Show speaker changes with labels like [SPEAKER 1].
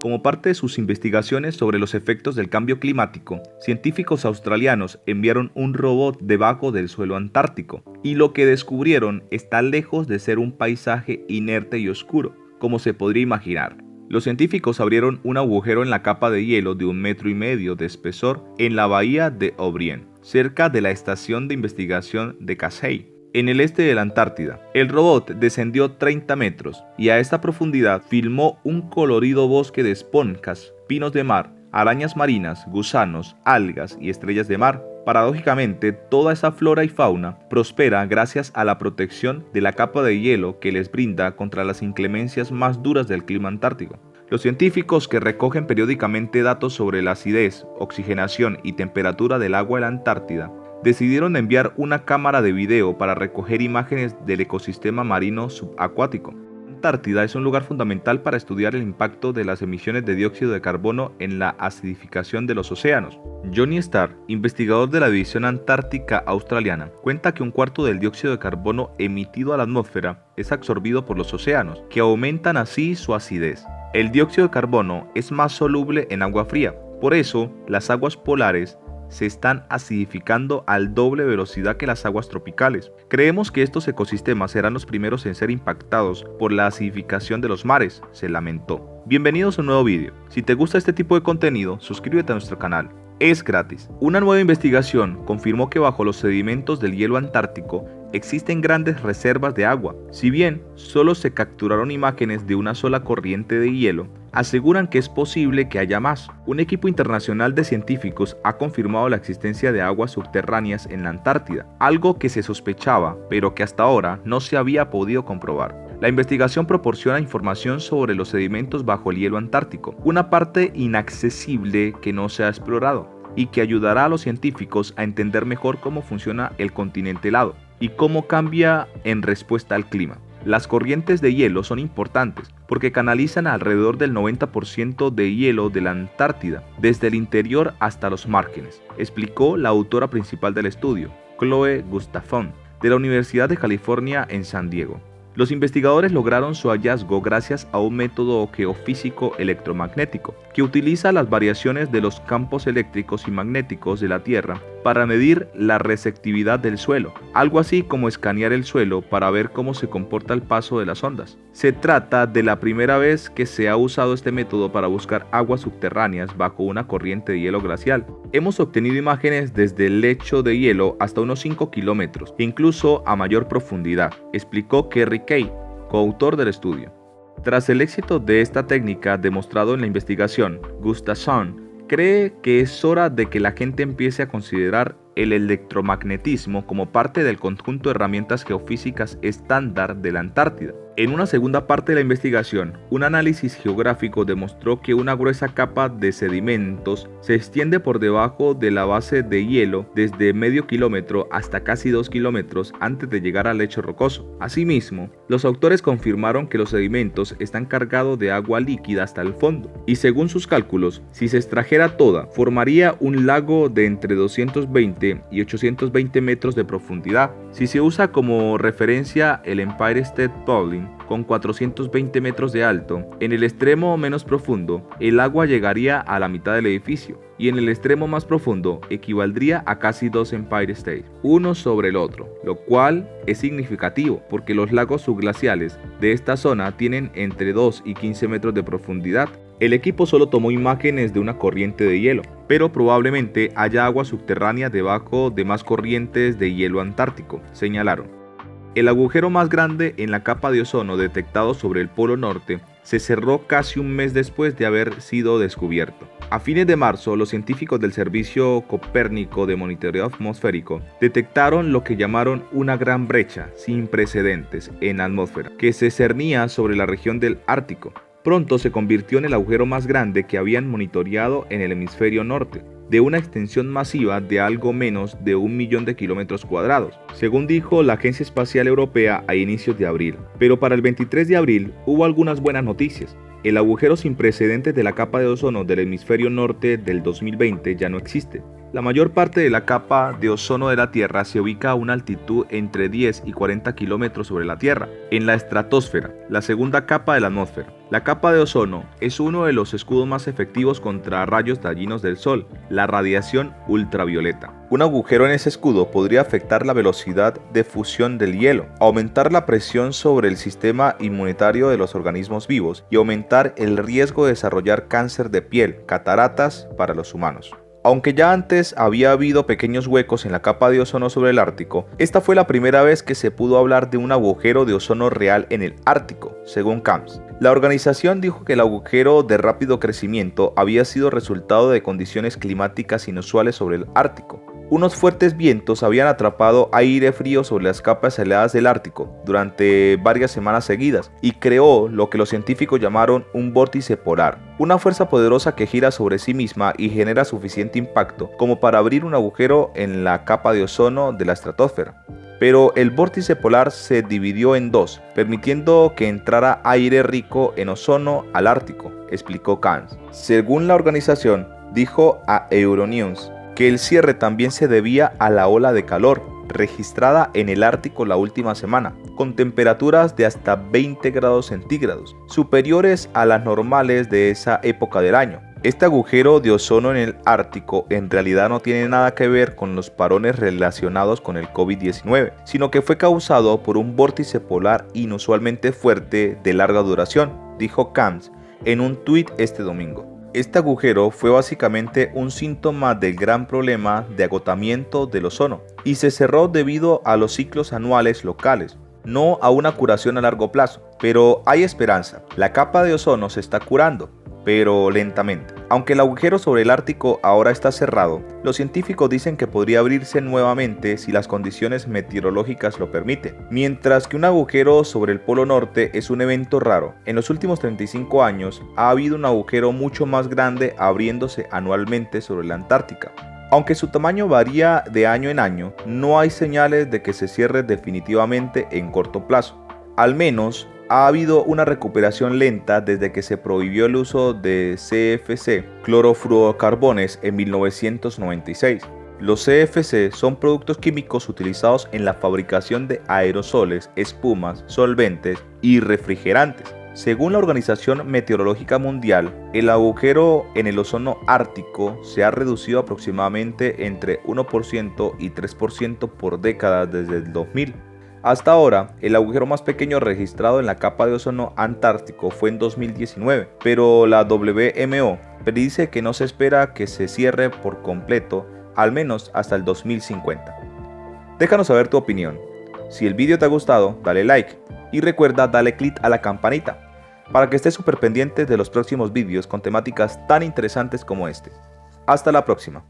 [SPEAKER 1] Como parte de sus investigaciones sobre los efectos del cambio climático, científicos australianos enviaron un robot debajo del suelo antártico, y lo que descubrieron está lejos de ser un paisaje inerte y oscuro, como se podría imaginar. Los científicos abrieron un agujero en la capa de hielo de 1,5 metros de espesor en la bahía de O'Brien, cerca de la estación de investigación de Casey, en el este de la Antártida. El robot descendió 30 metros y a esta profundidad filmó un colorido bosque de esponjas, pinos de mar, arañas marinas, gusanos, algas y estrellas de mar. Paradójicamente, toda esa flora y fauna prospera gracias a la protección de la capa de hielo que les brinda contra las inclemencias más duras del clima antártico. Los científicos que recogen periódicamente datos sobre la acidez, oxigenación y temperatura del agua de la Antártida decidieron enviar una cámara de video para recoger imágenes del ecosistema marino subacuático. La Antártida es un lugar fundamental para estudiar el impacto de las emisiones de dióxido de carbono en la acidificación de los océanos. Johnny Starr, investigador de la División Antártica Australiana, cuenta que 1/4 del dióxido de carbono emitido a la atmósfera es absorbido por los océanos, que aumentan así su acidez. El dióxido de carbono es más soluble en agua fría, por eso las aguas polares se están acidificando al doble velocidad que las aguas tropicales. Creemos que estos ecosistemas serán los primeros en ser impactados por la acidificación de los mares, se lamentó. Bienvenidos a un nuevo vídeo. Si te gusta este tipo de contenido, suscríbete a nuestro canal. Es gratis. Una nueva investigación confirmó que bajo los sedimentos del hielo antártico existen grandes reservas de agua. Si bien solo se capturaron imágenes de una sola corriente de hielo, aseguran que es posible que haya más. Un equipo internacional de científicos ha confirmado la existencia de aguas subterráneas en la Antártida, algo que se sospechaba, pero que hasta ahora no se había podido comprobar. La investigación proporciona información sobre los sedimentos bajo el hielo antártico, una parte inaccesible que no se ha explorado, y que ayudará a los científicos a entender mejor cómo funciona el continente helado y cómo cambia en respuesta al clima. Las corrientes de hielo son importantes porque canalizan alrededor del 90% de hielo de la Antártida, desde el interior hasta los márgenes, explicó la autora principal del estudio, Chloe Gustafson, de la Universidad de California en San Diego. Los investigadores lograron su hallazgo gracias a un método geofísico electromagnético que utiliza las variaciones de los campos eléctricos y magnéticos de la Tierra para medir la receptividad del suelo, algo así como escanear el suelo para ver cómo se comporta el paso de las ondas. Se trata de la primera vez que se ha usado este método para buscar aguas subterráneas bajo una corriente de hielo glacial. Hemos obtenido imágenes desde el lecho de hielo hasta unos 5 kilómetros, incluso a mayor profundidad, explicó Kerry Kay, coautor del estudio. Tras el éxito de esta técnica demostrado en la investigación, Gustafson cree que es hora de que la gente empiece a considerar el electromagnetismo como parte del conjunto de herramientas geofísicas estándar de la Antártida. En una segunda parte de la investigación, un análisis geográfico demostró que una gruesa capa de sedimentos se extiende por debajo de la base de hielo desde medio kilómetro hasta casi 2 kilómetros antes de llegar al lecho rocoso. Asimismo, los autores confirmaron que los sedimentos están cargados de agua líquida hasta el fondo, y según sus cálculos, si se extrajera toda, formaría un lago de entre 220 y 820 metros de profundidad. Si se usa como referencia el Empire State Building, con 420 metros de alto, en el extremo menos profundo, el agua llegaría a la mitad del edificio, y en el extremo más profundo equivaldría a casi 2 Empire State, uno sobre el otro, lo cual es significativo porque los lagos subglaciales de esta zona tienen entre 2 y 15 metros de profundidad. El equipo solo tomó imágenes de una corriente de hielo, pero probablemente haya agua subterránea debajo de más corrientes de hielo antártico, señalaron. El agujero más grande en la capa de ozono detectado sobre el Polo Norte se cerró casi un mes después de haber sido descubierto. A fines de marzo, los científicos del Servicio Copérnico de Monitoreo Atmosférico detectaron lo que llamaron una gran brecha sin precedentes en la atmósfera, que se cernía sobre la región del Ártico. Pronto se convirtió en el agujero más grande que habían monitoreado en el hemisferio norte, de una extensión masiva de algo menos de 1 millón de kilómetros cuadrados, según dijo la Agencia Espacial Europea a inicios de abril. Pero para el 23 de abril hubo algunas buenas noticias. El agujero sin precedentes de la capa de ozono del hemisferio norte del 2020 ya no existe. La mayor parte de la capa de ozono de la Tierra se ubica a una altitud entre 10 y 40 kilómetros sobre la Tierra, en la estratosfera, la segunda capa de la atmósfera. La capa de ozono es uno de los escudos más efectivos contra rayos dañinos del Sol, la radiación ultravioleta. Un agujero en ese escudo podría afectar la velocidad de fusión del hielo, aumentar la presión sobre el sistema inmunitario de los organismos vivos y aumentar el riesgo de desarrollar cáncer de piel, cataratas para los humanos. Aunque ya antes había habido pequeños huecos en la capa de ozono sobre el Ártico, esta fue la primera vez que se pudo hablar de un agujero de ozono real en el Ártico, según CAMS. La organización dijo que el agujero de rápido crecimiento había sido resultado de condiciones climáticas inusuales sobre el Ártico. Unos fuertes vientos habían atrapado aire frío sobre las capas heladas del Ártico durante varias semanas seguidas y creó lo que los científicos llamaron un vórtice polar, una fuerza poderosa que gira sobre sí misma y genera suficiente impacto como para abrir un agujero en la capa de ozono de la estratosfera. Pero el vórtice polar se dividió en dos, permitiendo que entrara aire rico en ozono al Ártico, explicó CAMS. Según la organización, dijo a Euronews que el cierre también se debía a la ola de calor registrada en el Ártico la última semana, con temperaturas de hasta 20 grados centígrados, superiores a las normales de esa época del año. Este agujero de ozono en el Ártico en realidad no tiene nada que ver con los parones relacionados con el COVID-19, sino que fue causado por un vórtice polar inusualmente fuerte de larga duración, dijo CAMS en un tuit este domingo. Este agujero fue básicamente un síntoma del gran problema de agotamiento del ozono y se cerró debido a los ciclos anuales locales, no a una curación a largo plazo. Pero hay esperanza, la capa de ozono se está curando, pero lentamente. Aunque el agujero sobre el Ártico ahora está cerrado, los científicos dicen que podría abrirse nuevamente si las condiciones meteorológicas lo permiten. Mientras que un agujero sobre el Polo Norte es un evento raro, en los últimos 35 años ha habido un agujero mucho más grande abriéndose anualmente sobre la Antártica. Aunque su tamaño varía de año en año, no hay señales de que se cierre definitivamente en corto plazo. Al menos, ha habido una recuperación lenta desde que se prohibió el uso de CFC, clorofluorocarbones, en 1996. Los CFC son productos químicos utilizados en la fabricación de aerosoles, espumas, solventes y refrigerantes. Según la Organización Meteorológica Mundial, el agujero en el ozono ártico se ha reducido aproximadamente entre 1% y 3% por década desde el 2000. Hasta ahora, el agujero más pequeño registrado en la capa de ozono antártico fue en 2019, pero la WMO predice que no se espera que se cierre por completo, al menos hasta el 2050. Déjanos saber tu opinión. Si el vídeo te ha gustado, dale like y recuerda darle click a la campanita para que estés súper pendiente de los próximos vídeos con temáticas tan interesantes como este. Hasta la próxima.